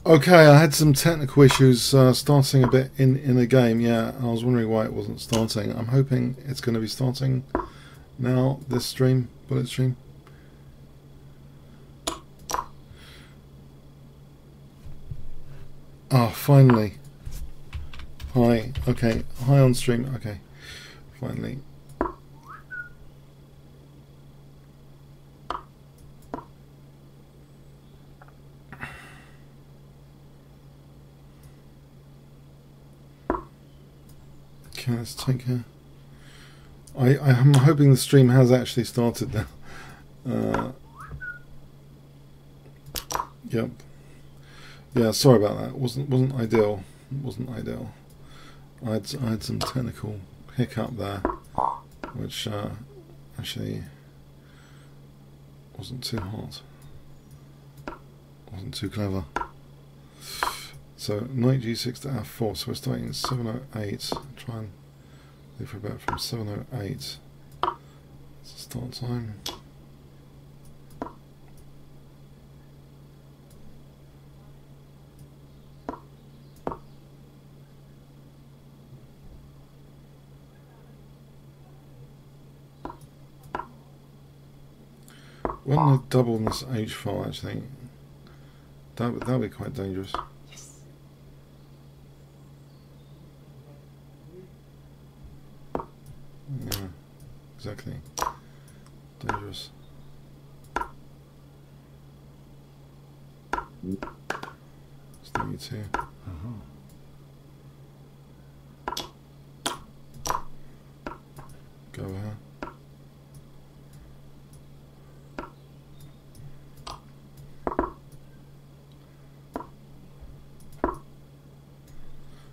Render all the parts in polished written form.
Okay, I had some technical issues starting a bit in the game. Yeah, I was wondering why it wasn't starting. I'm hoping it's going to be starting now, this stream, bullet stream. Oh, finally. Hi, okay, hi on stream, okay, finally. Okay, let's take a... I'm hoping the stream has actually started now. Yep. Yeah, sorry about that. Wasn't ideal. Wasn't ideal. I had some technical hiccup there, which actually wasn't too hot. Wasn't too clever. So knight g6 to f4. So we're starting at 7:08. Try and leave for about from 7:08. That's the start time. When I double in this H file, actually, that would be quite dangerous. Yes. Yeah, exactly. Dangerous. It's need to. Go over here.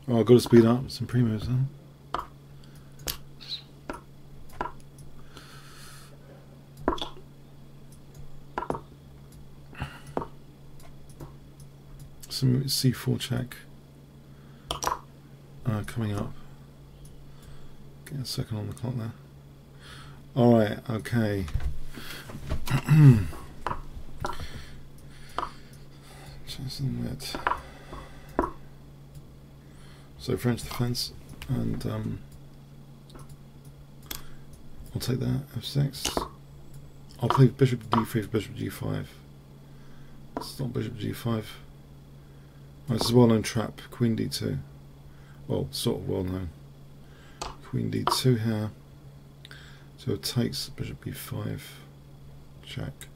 Oh, I've got to speed up some pre-moves then. Some C4 check coming up. Get a second on the clock there. Alright, okay. Just a minute. So French defense, and I'll take that, f6. I'll play bishop d3 for bishop g5. It's not bishop g5. Oh, this is a well-known trap, queen d2. Well, sort of well-known. Queen d2 here. So it takes bishop b5. Check.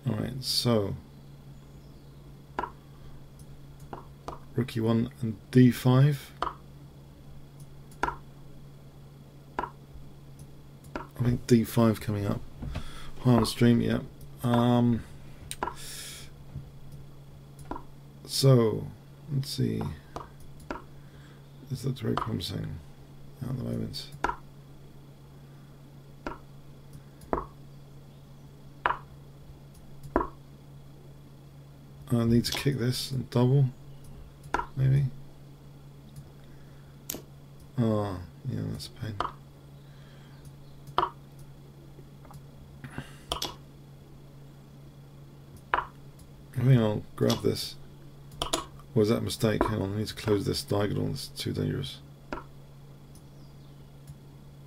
Alright, so rook e1 and d5. I think d5 coming up. High on stream, yeah. So let's see. This looks very promising at the moment. I need to kick this and double, maybe. Oh, yeah, that's a pain. I think I'll grab this. Or is that a mistake? Hang on, I need to close this diagonal, it's too dangerous.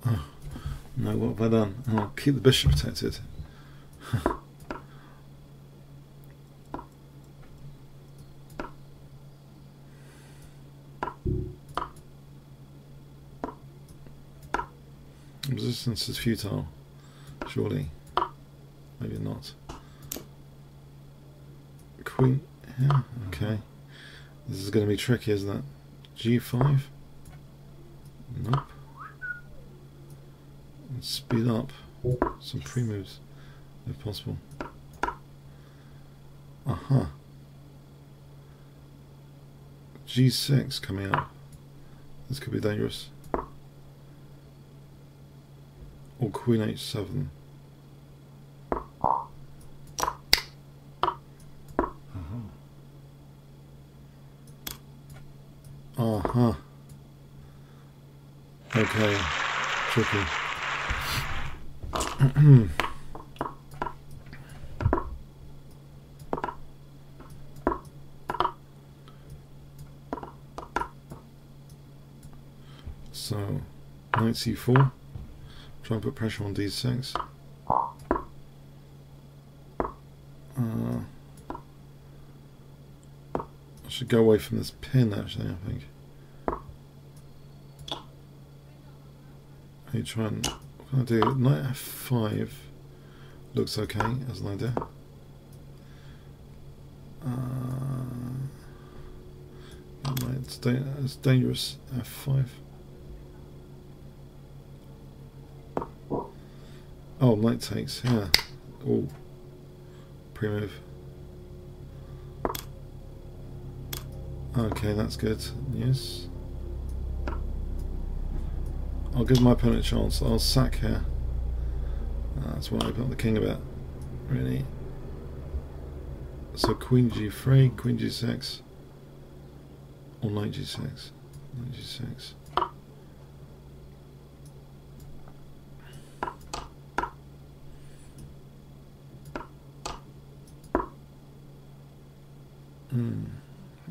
Oh, no, what have I done? Oh, I'll keep the bishop protected. Resistance is futile, surely. Maybe not. Queen, yeah, okay. This is going to be tricky, isn't it? G5? Nope. Let's speed up some pre-moves, if possible. Aha. G6 coming up. This could be dangerous. Or Queen H7. Uh-huh. Okay. Tricky. So knight c4. Try and put pressure on d6. I should go away from this pin actually, I think. Hey, try and, what can I do? Knight f5 looks okay as an idea. It's dangerous. f5. Oh, knight takes, yeah. Oh, pre-move. Okay, that's good news. I'll give my opponent a chance. I'll sack here. That's why I open up the king a bit. Really. So queen g3, queen g6, or knight g6. Knight g6.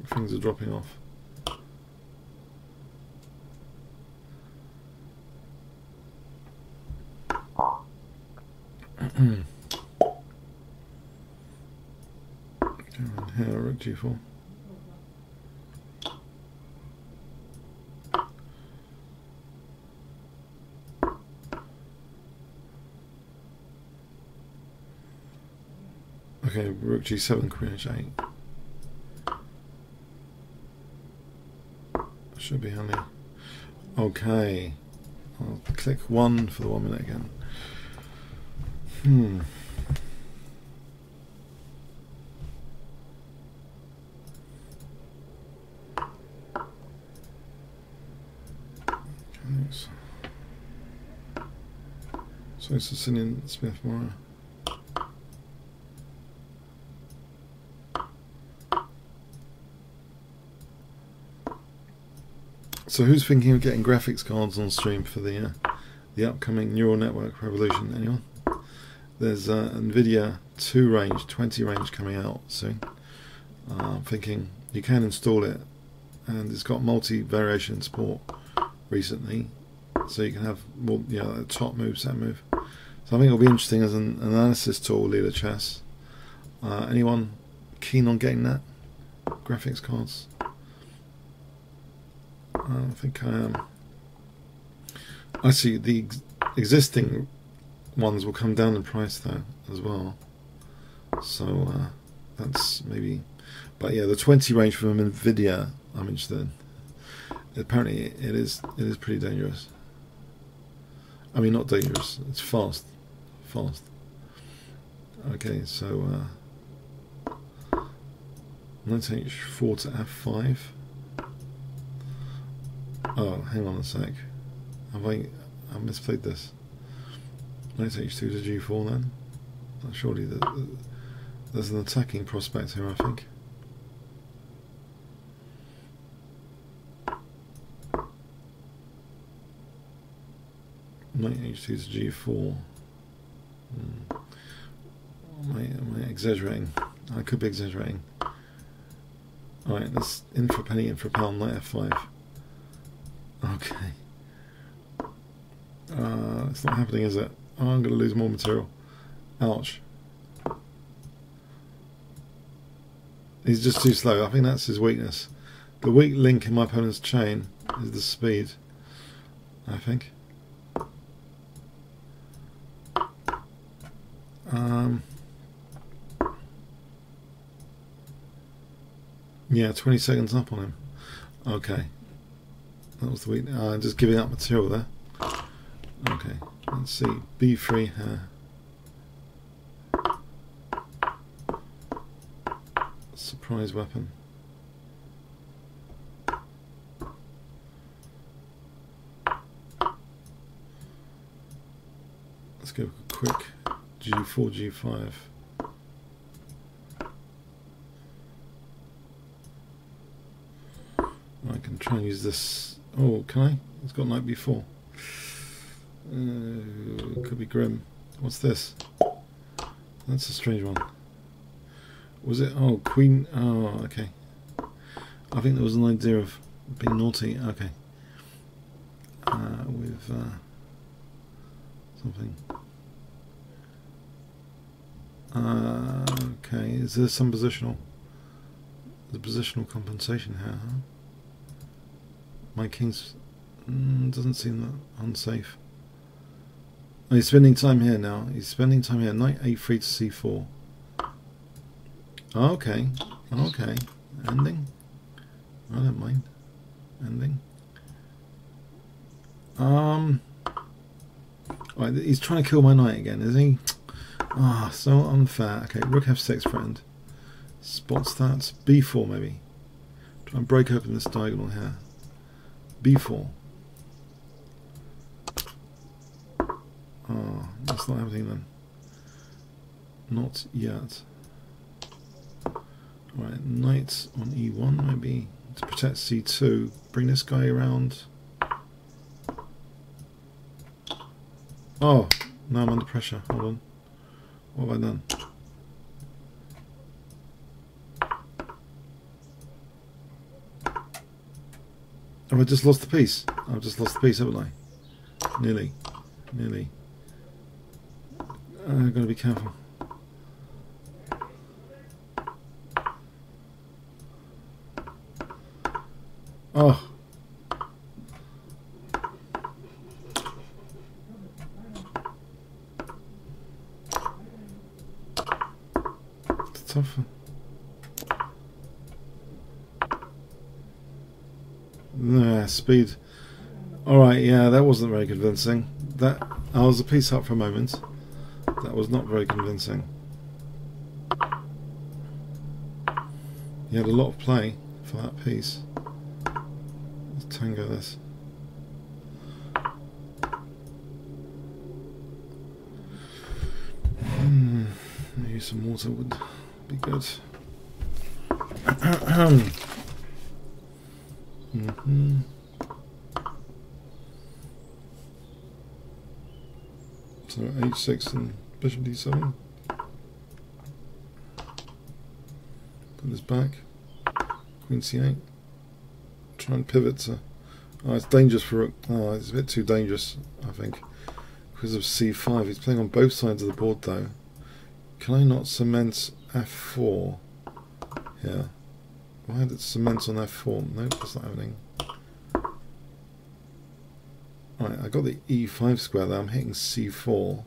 Things are dropping off. Here, rook g4. Okay, rook g7, queen h8. Should be handy. Okay, I'll click 1 for the 1 minute again. So Sicilian Smith Mora. So who's thinking of getting graphics cards on stream for the upcoming neural network revolution? Anyone? There's NVIDIA 20 range coming out soon. I'm thinking you can install it, and it's got multi-variation support recently, so you can have more, a top move, set move. So I think it'll be interesting as an analysis tool, Leela Chess. Anyone keen on getting that? Graphics cards? I don't think I am. I see the existing ones will come down in price though as well. So that's maybe. But yeah, the 20 range from NVIDIA I'm interested in. Apparently it is pretty dangerous. I mean, not dangerous. It's fast. Okay, so knight h4 to f5. Oh, hang on a sec. I've misplayed this. Knight h2 to g4 then. Surely there's an attacking prospect here, I think. Knight h2 to g4. Am I exaggerating? I could be exaggerating. Alright, let's in for a penny, in for a pound, knight f5. Okay. It's not happening, is it? Oh, I'm going to lose more material. Ouch. He's just too slow. I think that's his weakness. The weak link in my opponent's chain is the speed, I think. Yeah, 20 seconds up on him. Okay. That was the weak. Just giving up material there. Okay, let's see. B3 here. Surprise weapon. Let's go quick. G4, G5. I can try and use this. Oh, can I? It's got knight b4. Could be grim. What's this? That's a strange one. Was it? Oh, queen. Oh, okay. I think there was an idea of being naughty. Okay. something. Okay, is there some positional? The positional compensation here, huh? My king's doesn't seem that unsafe. Oh, he's spending time here now. He's spending time here. Knight a3 to c4. Okay, okay. Ending. I don't mind. Ending. Right, he's trying to kill my knight again, is he? Ah, so unfair. Okay, rook f6 friend. Spots that. b4 maybe. Try and break open this diagonal here. b4. Oh, that's not happening then. Not yet. Right, knight on e1 maybe to protect c2. Bring this guy around. Oh, now I'm under pressure. Hold on. What have I done? Have I just lost the piece? I've just lost the piece, haven't I? Nearly. Nearly. I've got to be careful. Oh. It's tough. Nah, speed. Alright, yeah, that wasn't very convincing. That I was a piece up for a moment. That was not very convincing. He had a lot of play for that piece. Let's tango this. Maybe some water would be good. So h6 and bishop d7. Put this back. Queen c8. Try and pivot to. Oh, it's dangerous for rook. Oh, it's a bit too dangerous, I think, because of c5. He's playing on both sides of the board, though. Can I not cement f4 here? Why did it cement on f4? Nope, that's not happening. Right, I got the e5 square there. I'm hitting c4.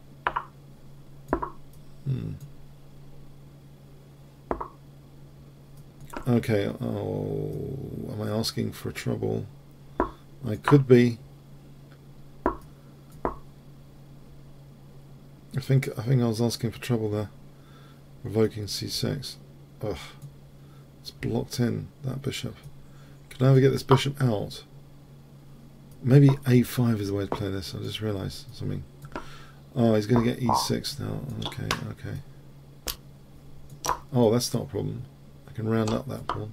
Okay, oh, am I asking for trouble? I could be. I think I was asking for trouble there. Provoking c6. Ugh. It's blocked in, that bishop. Can I ever get this bishop out? Maybe a5 is the way to play this. I just realised something. Oh, he's going to get e6 now. Okay, okay. Oh, that's not a problem. I can round up that pawn.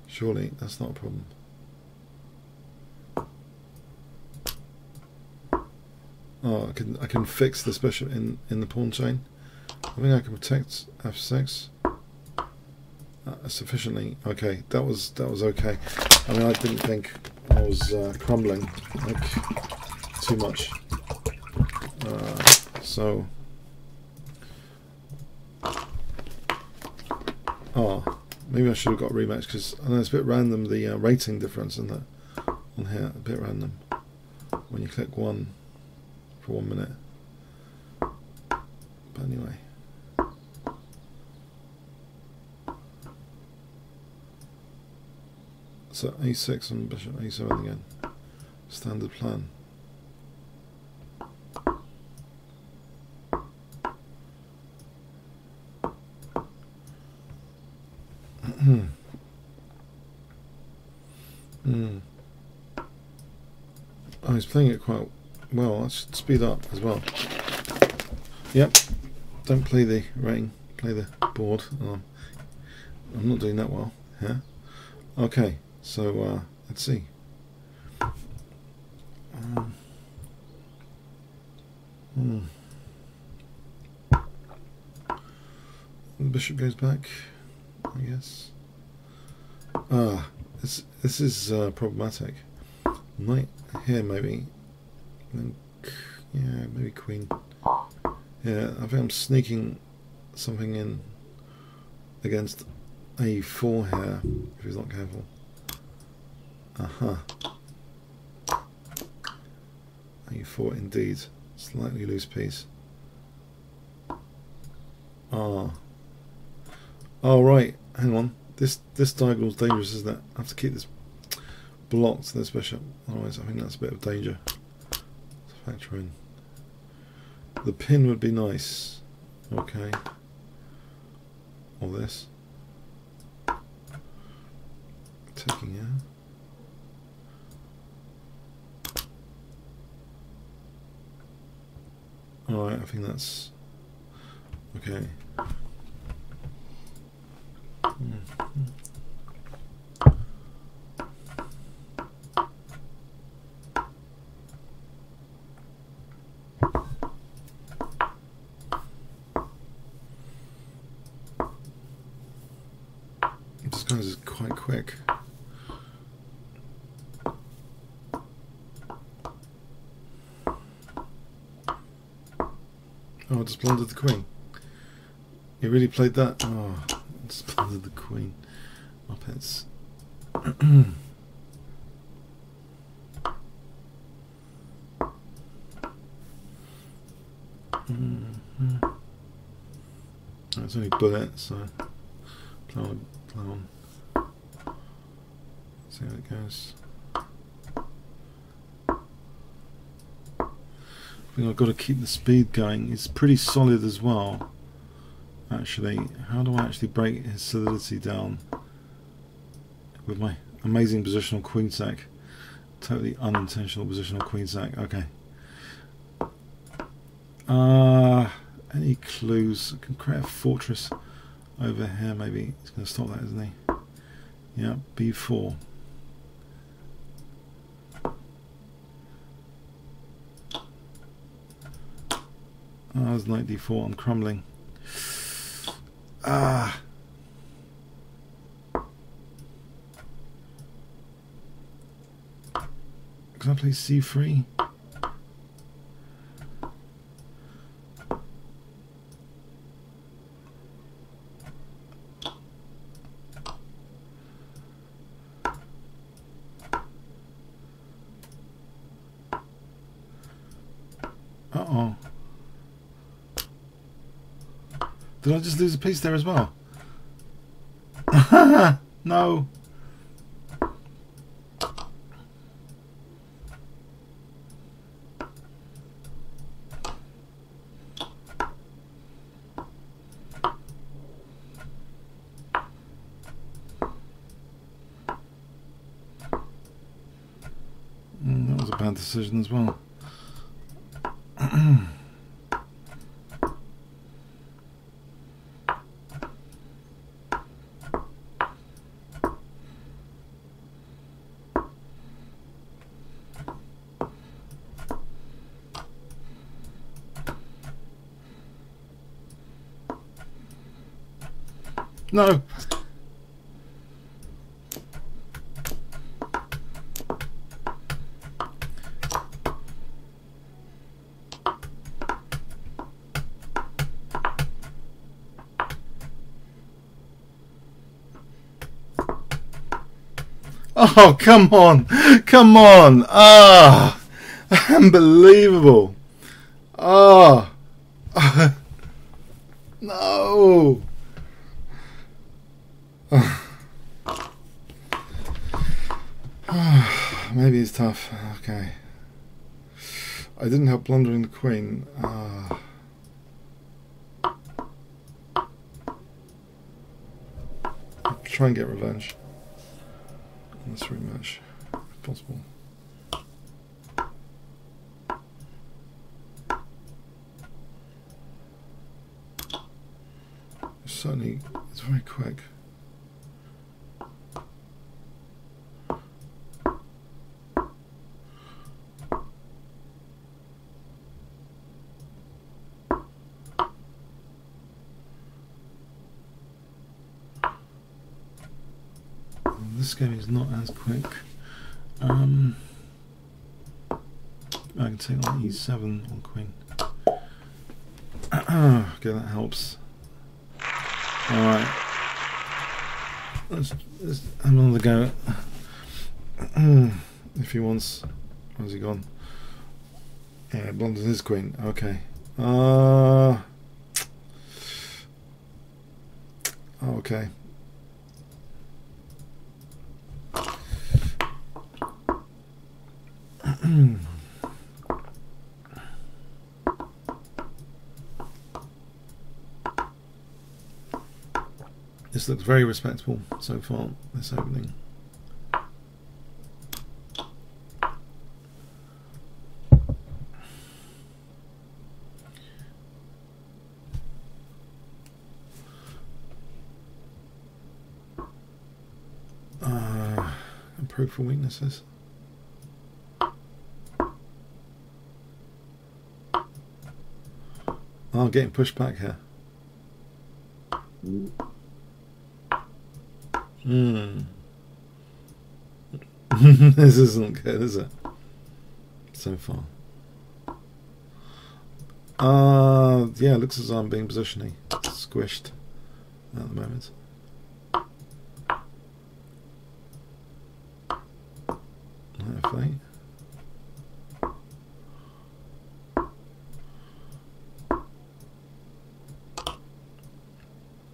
Surely, that's not a problem. Oh, I can fix this bishop in the pawn chain. I think I can protect f6 sufficiently. Okay, that was okay. I mean, I didn't think I was crumbling like too much. So, maybe I should have got a rematch, because I know it's a bit random, the rating difference in that on here, a bit random when you click 1 for 1 minute. But anyway. So a6 and bishop a7 again. Standard plan. Oh, he's playing it quite well. I should speed up as well. Yep. Don't play the rating. Play the board. I'm not doing that well. Yeah. Okay. So let's see. The bishop goes back, I guess. This is problematic. Knight here maybe. And then, yeah, maybe queen. Yeah, I think I'm sneaking something in against a4 here, if he's not careful. Aha. a4 indeed. Slightly loose piece. Ah. Oh, right. Hang on. This diagonal's dangerous, isn't it? I have to keep this blocked to this bishop. Otherwise, I think that's a bit of danger to factor in. The pin would be nice. Okay. Or this. Taking out. Alright, I think that's okay. This guy is quite quick. Oh, I just blundered the queen. He really played that? Oh, I just blundered the queen. Muppets. Oh, it's only bullet, so play on. See how it goes. I think I've got to keep the speed going. It's pretty solid as well. Actually, how do I actually break his solidity down with my amazing positional queen sack? Totally unintentional positional queen sack. Okay. Any clues? I can create a fortress over here. Maybe he's going to stop that, isn't he? Yeah, b4. Oh, there's knight d4. I'm crumbling. Ah. Can I play c3? Uh-oh. Did I just lose a piece there as well? No. That was a bad decision as well. No. Oh, come on. Come on. Ah. Unbelievable. Ah. No. Maybe it's tough. Okay. I didn't help blundering the queen. I'll try and get revenge. Let's rematch if possible. Certainly, it's very quick. This game is not as quick. I can take on e7 on queen. Okay, that helps. Alright. Let's have another go. If he wants. Where's he gone? Yeah, blunders his queen. Okay. Okay. This looks very respectable so far, this opening. Improve for weaknesses. I'm getting pushed back here. This isn't good, is it? So far. Yeah, it looks as though I'm being positionally squished at the moment. FIDE.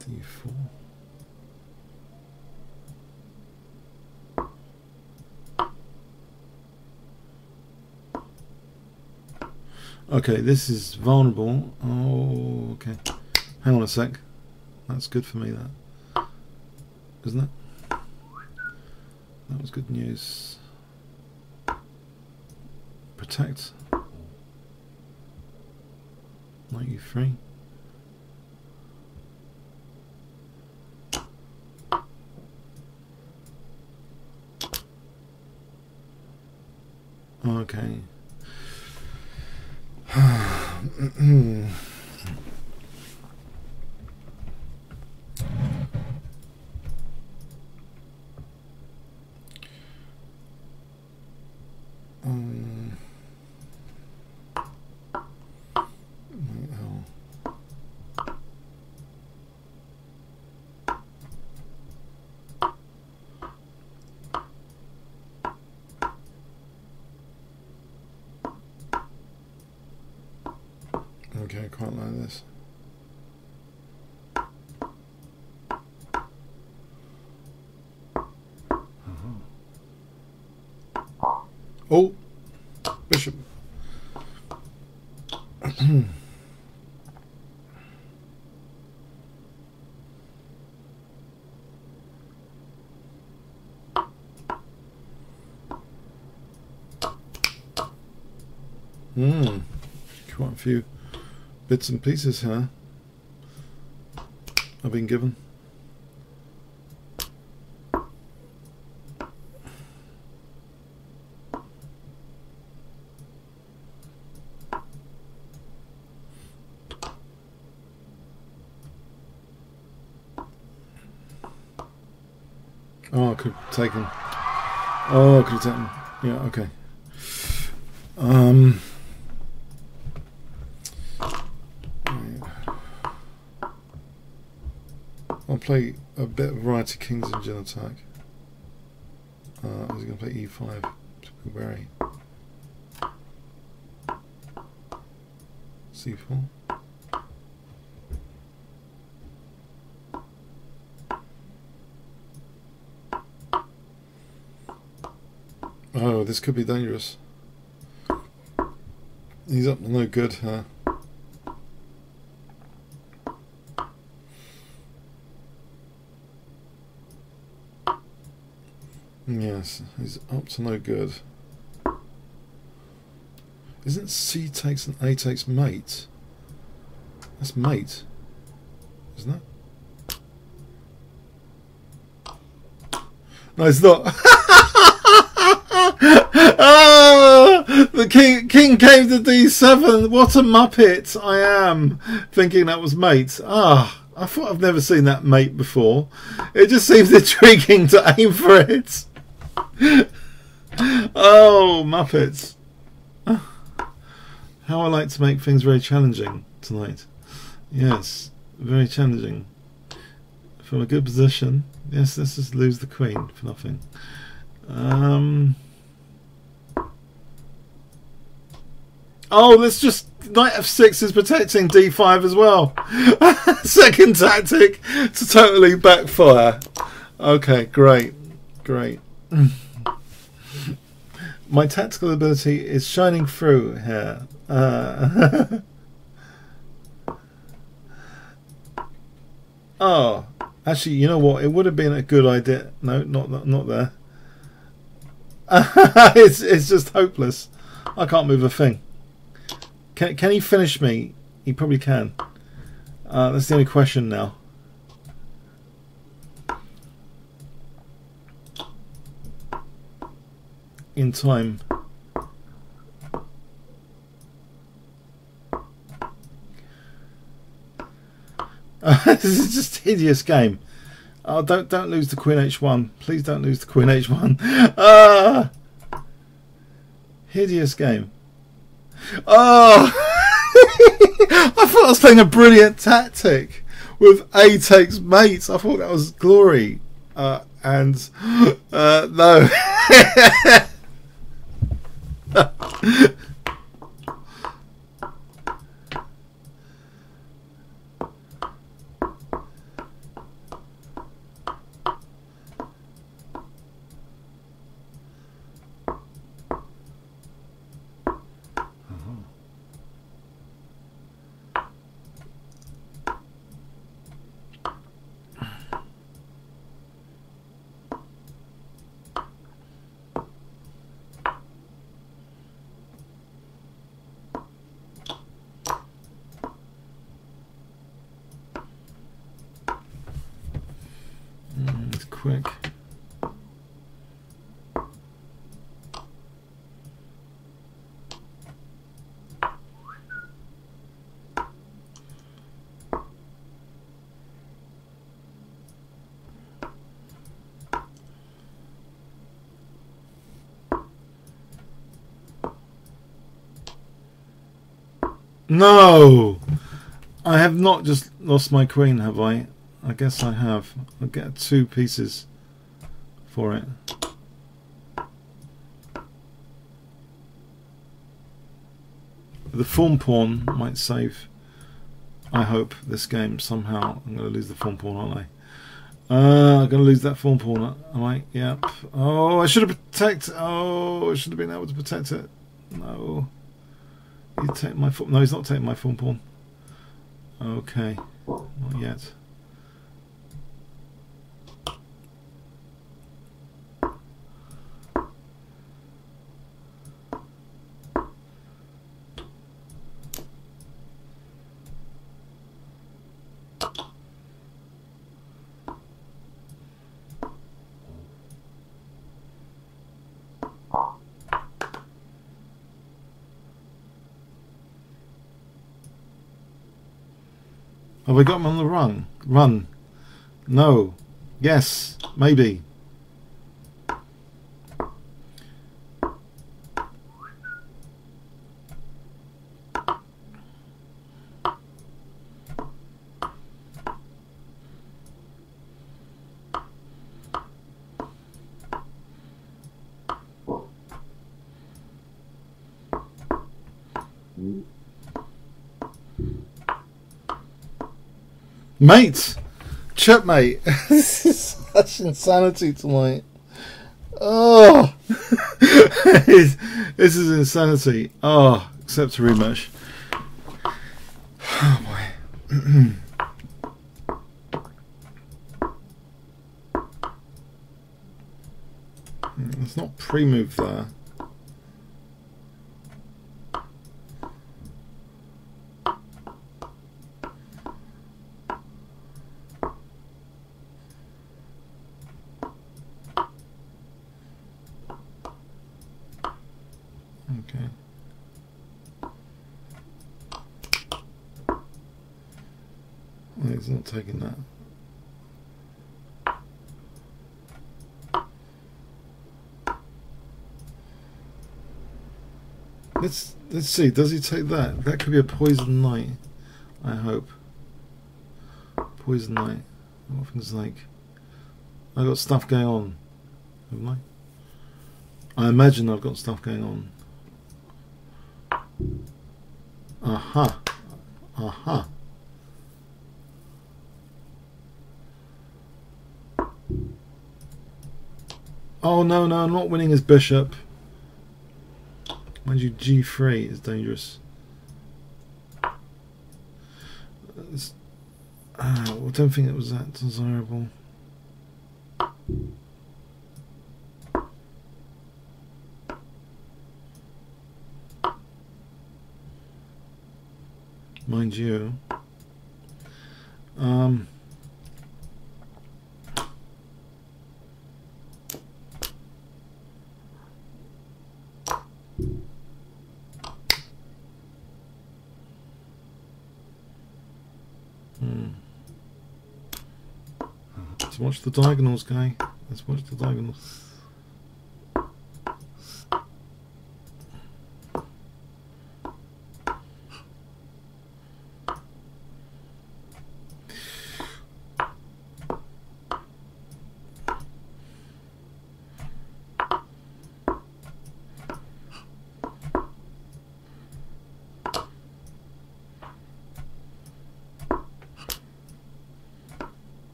D4. Okay, this is vulnerable. Oh, okay. Hang on a sec. That's good for me, that. Isn't it? That was good news. Protect. Knight E3. Okay. Okay, I quite like this. Oh, bishop. Quite a few bits and pieces here I've been given. Oh, I could have taken. Oh, I could have taken. Yeah, okay. I'll play a bit of variety kings in gin attack. Is he going to play e5? To be wary. c4. Oh, this could be dangerous. He's up to no good, huh? Yes, he's up to no good. Isn't C takes and A takes mate? That's mate, isn't it? No, it's not. The king came to D7. What a muppet I am, thinking that was mate. I thought I've never seen that mate before. It just seems intriguing to aim for it. Oh, muppets. How I like to make things very challenging tonight. Yes, very challenging. From a good position. Yes, let's just lose the queen for nothing. Oh, let's just... Knight f6 is protecting d5 as well. Second tactic to totally backfire. Okay, great. Great. My tactical ability is shining through here. Oh, actually, you know what? It would have been a good idea. No, not there. It's just hopeless. I can't move a thing. Can he finish me? He probably can. That's the only question now. In time. This is just a hideous game. Oh, don't lose the queen h1. Please don't lose the queen h1. Hideous game. Oh, I thought I was playing a brilliant tactic with A takes mate. I thought that was glory, and no. It's quick. No! I have not just lost my queen, have I? I guess I have. I'll get 2 pieces for it. The form pawn might save, I hope, this game somehow. I'm going to lose the form pawn, aren't I? I'm going to lose that form pawn, am I? Yep. Oh, I should have protected. Oh, I should have been able to protect it. No. You take my no, he's not taking my form pawn. Okay, not yet. Have we got him on the run? Run. No. Yes. Maybe. Mate! Checkmate! This is such insanity tonight. Oh! This is insanity. Oh, except a rematch. Oh boy. Let's not pre-move there. Okay. Well, he's not taking that. Let's see. Does he take that? That could be a poison knight. I hope. Poison knight. What things like? I got stuff going on, haven't I? I imagine I've got stuff going on. Aha. Aha. Oh no, no, I'm not winning as bishop. Mind you, g3 is dangerous. I don't think it was that desirable. Mind you, let's watch the diagonals, guy. Let's watch the diagonals.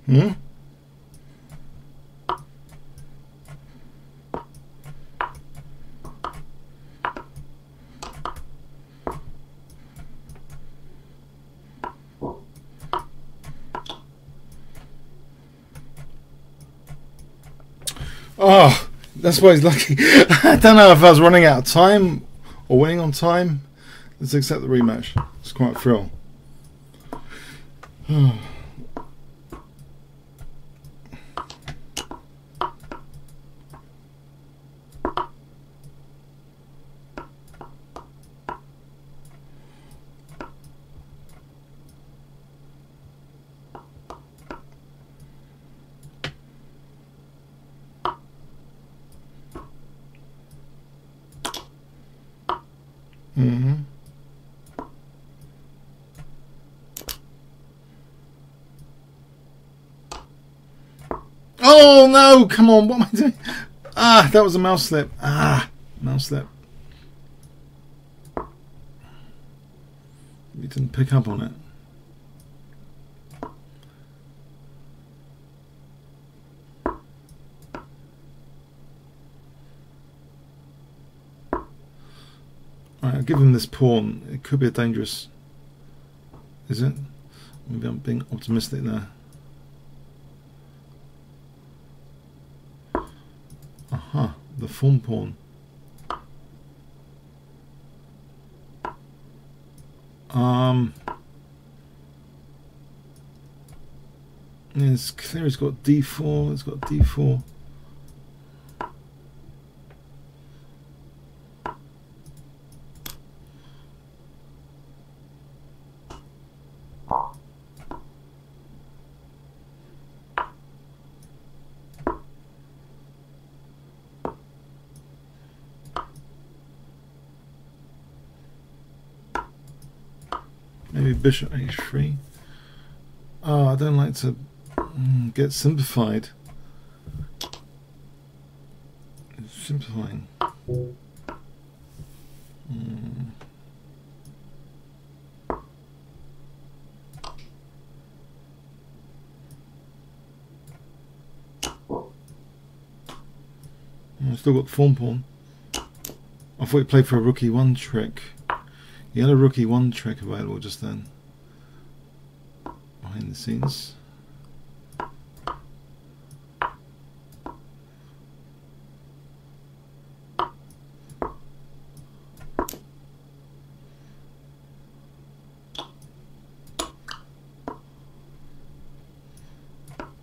Hmm? Oh, that's why he's lucky. I don't know if I was running out of time or winning on time. Let's accept the rematch. It's quite a thrill. Oh no, come on, what am I doing? Ah, that was a mouse slip. Ah, mouse slip. You didn't pick up on it. Alright, I'll give him this pawn. It could be a dangerous... Is it? Maybe I'm being optimistic there. Aha, the form pawn. It's clear he's got d4, it's got d4. Maybe bishop h3. Oh, I don't like to get simplified. It's simplifying. I've still got the form pawn. I thought he played for a rookie one trick. He had a rookie one trick available just then. Behind the scenes.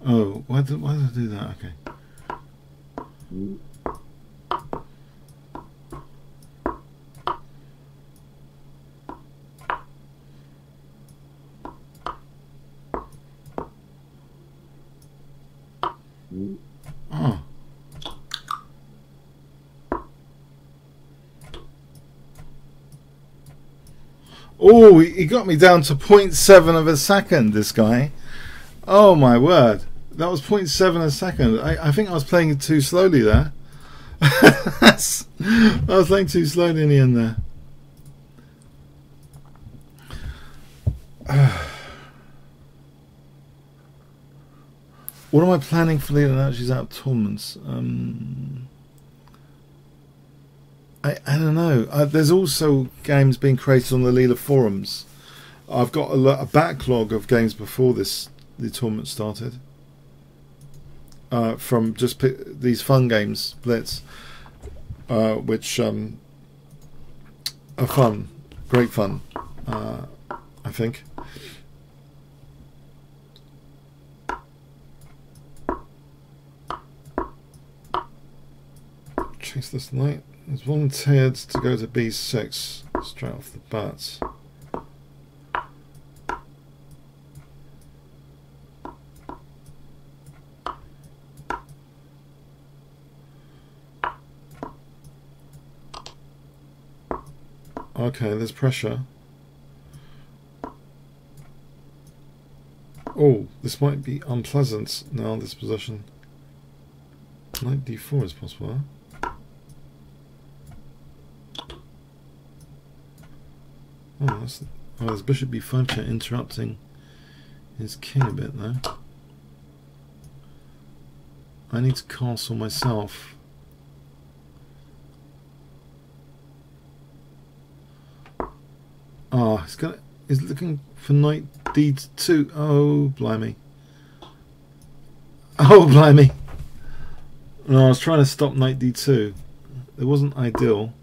Oh, why did I do that? Okay. Oh. Oh, he got me down to 0.7 of a second, this guy. Oh my word. That was 0.7 a second. I think I was playing it too slowly there. I was playing too slowly in the end there. What am I planning for the energies out of tournaments? I don't know. There's also games being created on the Leela forums. I've got a backlog of games before the tournament started. From just these fun games, Blitz, which are fun, great fun, I think. Chase this knight. He's volunteered to go to b6 straight off the bat. Okay, there's pressure. Oh, this might be unpleasant now, this position. Knight d4 is possible, huh? Oh, there's bishop b5 check interrupting his king a bit though. I need to castle myself. Ah, he's looking for knight d2. Oh, blimey. Oh, blimey. No, I was trying to stop knight d2. It wasn't ideal.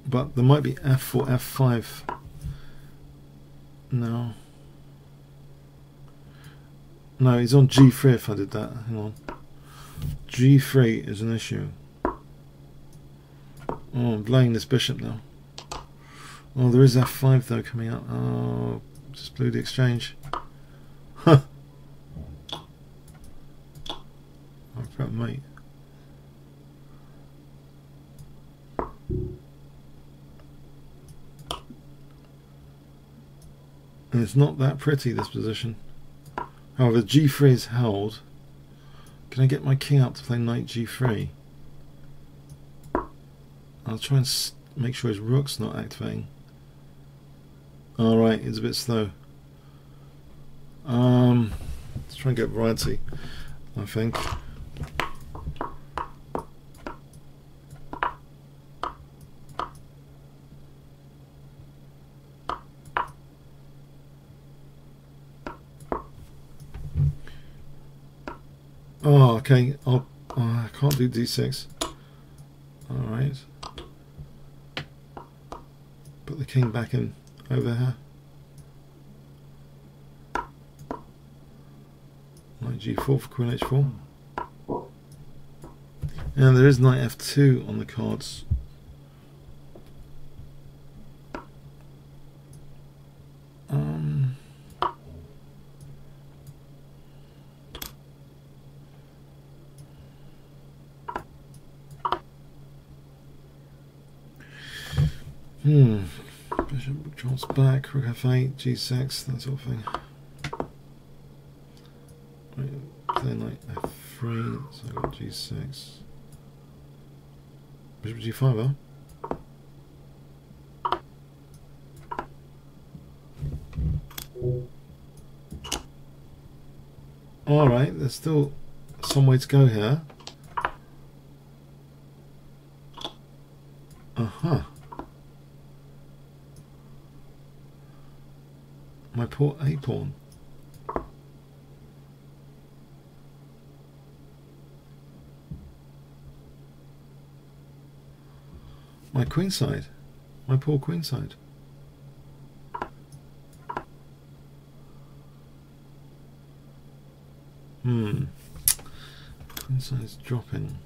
But there might be f4, f5. No. No, he's on g3 if I did that. Hang on. g3 is an issue. Oh, I'm blowing this bishop now. Oh, there is f5 though coming up. Oh, just blew the exchange. Huh. I've got mate. And it's not that pretty, this position. However, g3 is held. Can I get my king out to play knight g3? I'll try and make sure his rook's not activating. Alright, it's a bit slow. Let's try and get variety, I think. Oh, okay. I can't do d6. Alright. Put the king back in over here. Knight g4 for queen h4. And there is knight f2 on the cards. Bishop drops back, rook f8, g6, that sort of thing. Right, play knight f3, so I've got g6. Bishop g5, huh? Alright, there's still some way to go here. Uh-huh. My poor a-pawn. My queenside. My poor queenside. Queen size dropping.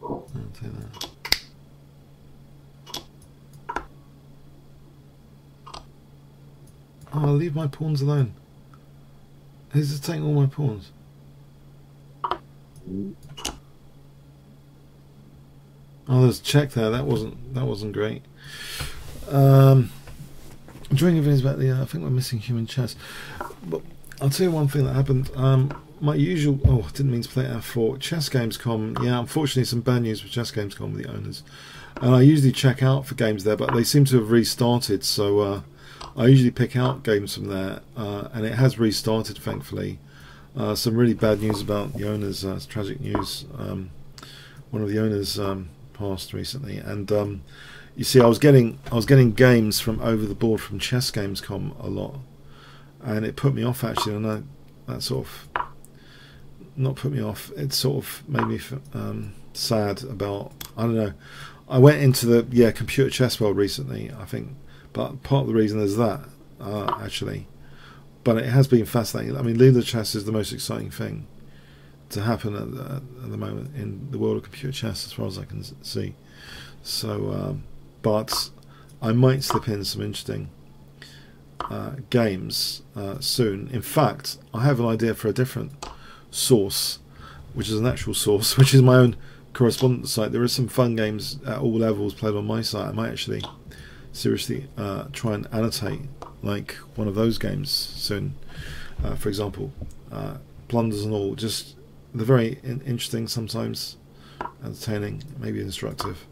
I'll take that. Oh, I'll leave my pawns alone. He's just taking all my pawns. Oh, there's a check there. That wasn't great. I'm drawing opinions about the. I think we're missing human chess. But I'll tell you one thing that happened. My usual. Oh, I didn't mean to play it out for Chess Gamescom. Yeah, unfortunately, some bad news for Chess Gamescom with the owners. And I usually check out for games there, but they seem to have restarted. So I usually pick out games from there, and it has restarted, thankfully. Some really bad news about the owners. Tragic news. One of the owners passed recently, and you see, I was getting games from over the board from Chess Gamescom a lot, and it put me off actually. And that sort of not put me off. It sort of made me sad about. I don't know. I went into the computer chess world recently, I think, but part of the reason is that actually. But it has been fascinating. I mean, leader chess is the most exciting thing to happen at the moment in the world of computer chess, as far as I can see. So, but I might slip in some interesting games soon. In fact, I have an idea for a different source, which is an actual source, which is my own correspondence site. There are some fun games at all levels played on my site. I might actually seriously try and annotate like one of those games soon. For example, blunders and all. Just they're very interesting, sometimes entertaining, maybe instructive.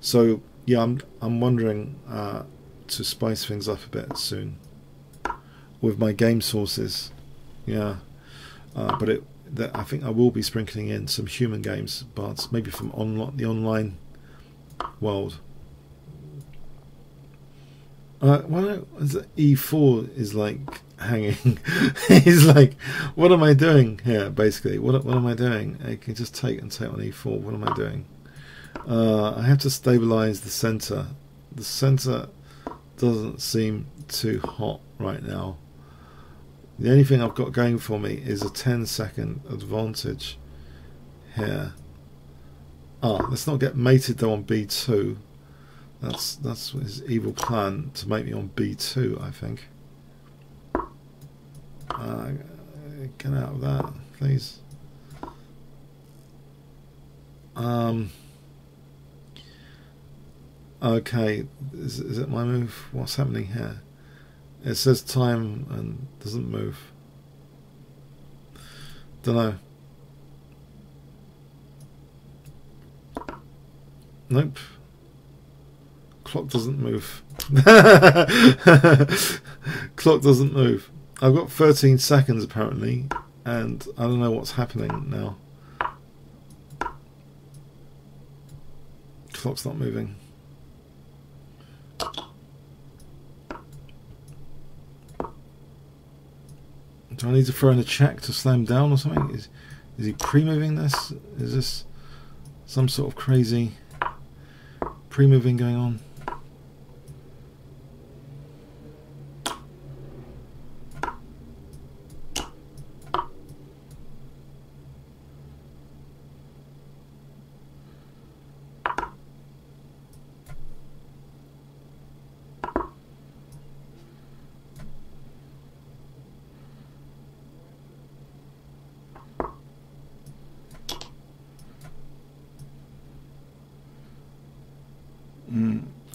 So yeah, I'm wondering to spice things up a bit soon with my game sources. Yeah, but I think I will be sprinkling in some human games, but maybe from the online world. Why is it E4 is like hanging? He's like, what am I doing here? Basically, what am I doing? I can just take on E4. What am I doing? I have to stabilize the center. The center doesn't seem too hot right now. The only thing I've got going for me is a 10-second advantage here. Let's not get mated though on B2. That's his evil plan, to make me on B2, I think. Get out of that, please. Okay, is it my move? What's happening here? It says time and doesn't move. Don't know. Nope. Clock doesn't move. Clock doesn't move. I've got 13 seconds apparently, and I don't know what's happening now. Clock's not moving. Do I need to throw in a check to slow him down or something? Is he pre-moving this? Is this some sort of crazy pre-moving going on?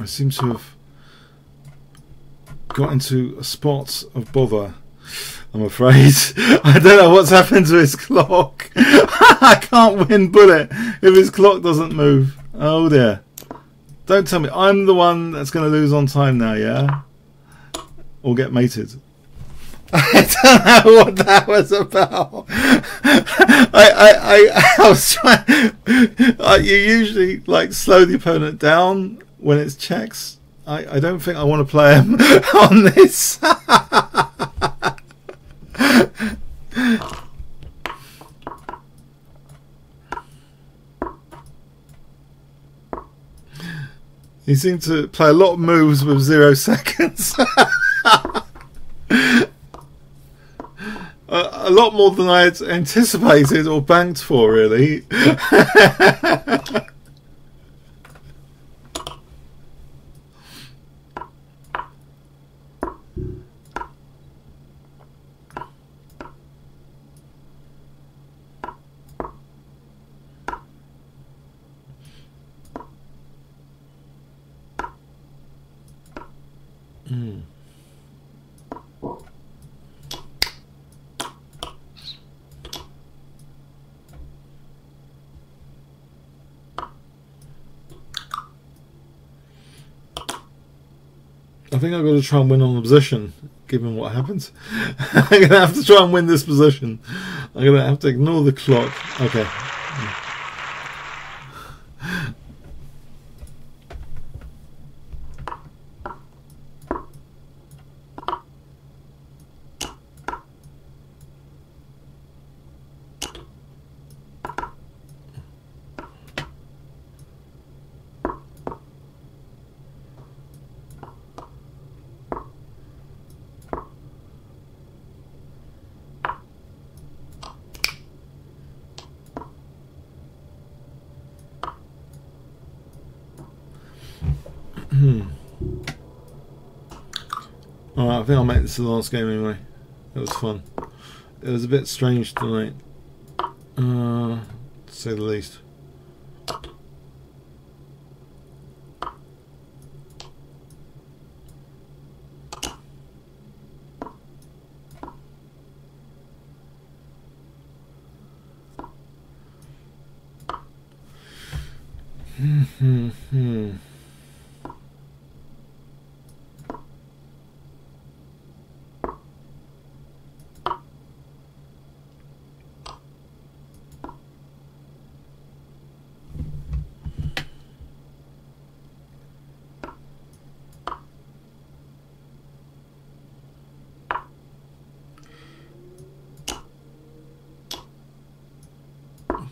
I seem to have got into a spot of bother, I'm afraid. I don't know what's happened to his clock. I can't win bullet if his clock doesn't move. Oh dear. Don't tell me I'm the one that's going to lose on time now, yeah? Or get mated. I don't know what that was about. I was trying. You usually like slow the opponent down when it's checks. I don't think I want to play him on this. He seemed to play a lot of moves with 0 seconds. lot more than I had anticipated or banked for, really. I think I've got to try and win on the position, given what happens. I'm going to have to try and win this position. I'm going to have to ignore the clock. Okay. Alright, I think I'll make this the last game anyway. It was fun. It was a bit strange tonight, to say the least.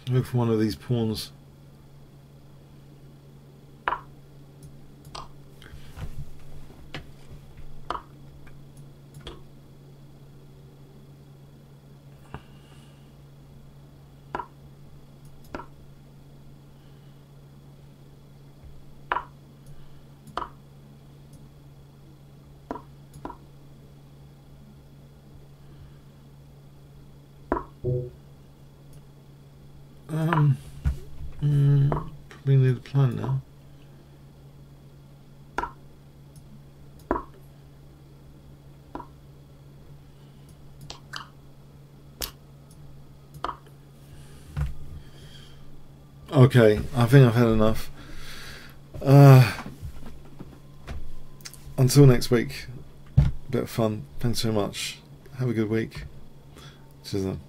Look for one of these pawns. Probably need a plan now. Okay, I think I've had enough. Until next week, a bit of fun. Thanks so much. Have a good week. Cheers then.